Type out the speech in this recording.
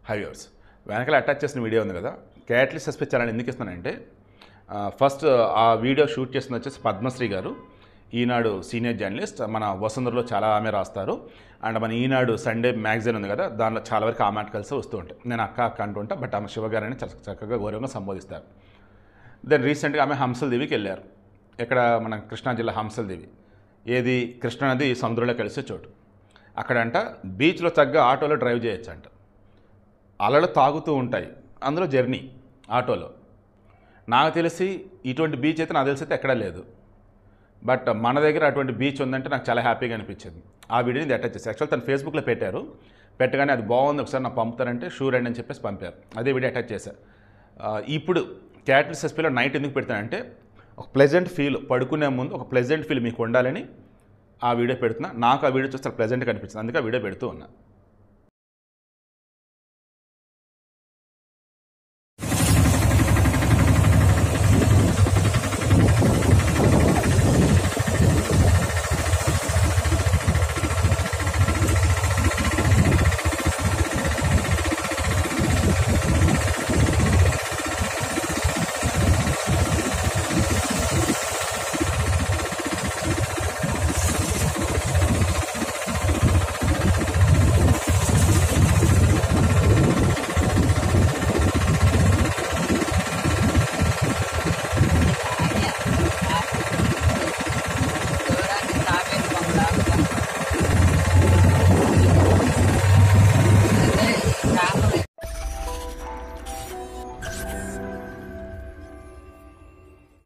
హైవ్యూర్స్ వెనకాల అటాచ్ చేసిన వీడియో ఉంది కదా, క్యాటలిస్ట్ సస్పెక్ట్ ఛానల్ ఎందుకు ఇస్తున్నానంటే ఫస్ట్ ఆ వీడియో షూట్ చేసిన వచ్చేసి పద్మశ్రీ గారు, ఈనాడు సీనియర్ జర్నలిస్ట్, మన వసుంధరలో చాలా ఆమె రాస్తారు. అండ్ మన ఈనాడు సండే మ్యాగజైన్ ఉంది కదా, దానిలో చాలా వరకు ఆ మాట కలిసి వస్తూ ఉంటాయి. నేను అక్క అక్క అంటుంటా, బట్ ఆమె శివగారని చక్కగా గౌరవంగా సంబోధిస్తారు. దెన్ రీసెంట్గా ఆమె హంసల్ దేవికి వెళ్ళారు. ఇక్కడ మన కృష్ణా జిల్లా హంసల్ దేవి, ఏది కృష్ణానది సముద్రంలో కలిసే చోటు. అక్కడంట బీచ్లో చక్కగా ఆటోలో డ్రైవ్ చేయొచ్చు అంట. అలలు తాగుతూ ఉంటాయి, అందులో జర్నీ ఆటోలో. నాకు తెలిసి ఇటువంటి బీచ్ అయితే నాకు తెలిసి అయితే ఎక్కడా లేదు. బట్ మన దగ్గర అటువంటి బీచ్ ఉందంటే నాకు చాలా హ్యాపీగా అనిపించింది. ఆ వీడియోని అటాచ్ చేసి యాక్చువల్ తను ఫేస్బుక్లో పెట్టారు. పెట్టగానే అది బాగుంది, ఒకసారి నాకు పంపుతారంటే షూర్ అండి అని చెప్పేసి పంపారు. అదే వీడియో అటాచ్ చేశారు. ఇప్పుడు క్యాటలిస్ట్ సస్పెక్ట్లో నైట్ ఎందుకు పెడతానంటే ఒక ప్లెజెంట్ ఫీల్, పడుకునే ముందు ఒక ప్లెజెంట్ ఫీల్ మీకు ఉండాలని ఆ వీడియో పెడుతున్నా. నాకు ఆ వీడియో చూస్తే ప్లెజెంట్గా అనిపించింది, అందుకే ఆ వీడియో పెడుతూ ఉన్నా.